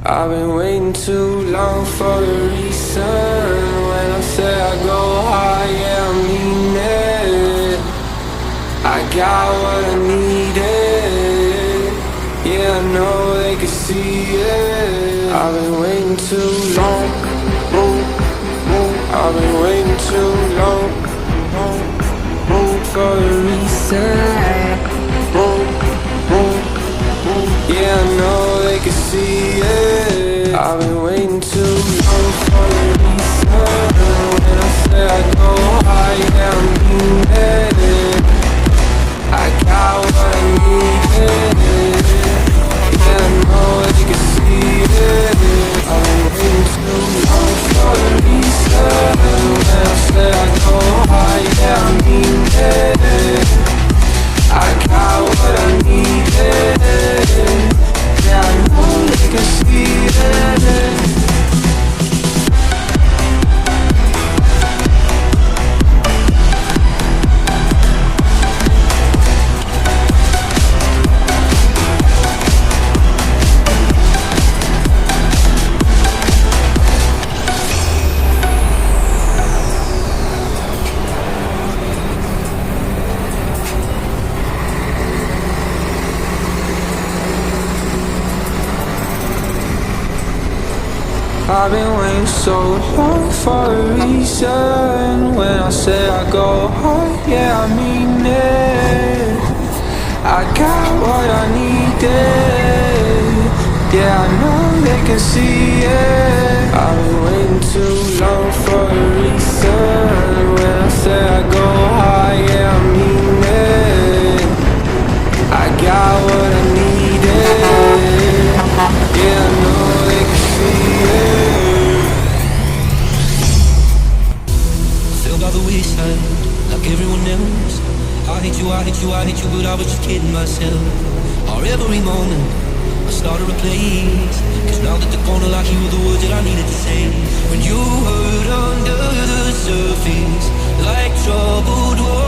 I've been waiting too long for a reason. When I say I go high, yeah, I mean it. I got what I needed. Yeah, I know they can see it. I've been waiting too long. I've been waiting too long for a reason. Yeah, I know they can see it. I've been waiting too long for a reason. When I say I go high, yeah, I mean it. I got what I needed. Yeah, I know they can see it. I've been waiting too long for a reason. When I say I go high, yeah, I mean it. I got what I needed. Yeah, I know they can see it. I've been waiting so long for a reason. When I say I go hard, yeah, I mean it. I got what I needed. Yeah, I know they can see it. I've been waiting too long for a reason. When I say I go high, yeah, I mean it. I got what I needed. Yeah, I know they can see it. By the wayside, like everyone else. I hate you, I hate you, I hate you, but I was just kidding myself. Or every moment I started a place, cause now that they're gonna like you were the words that I needed to say. When you hurt under the surface, like troubled water,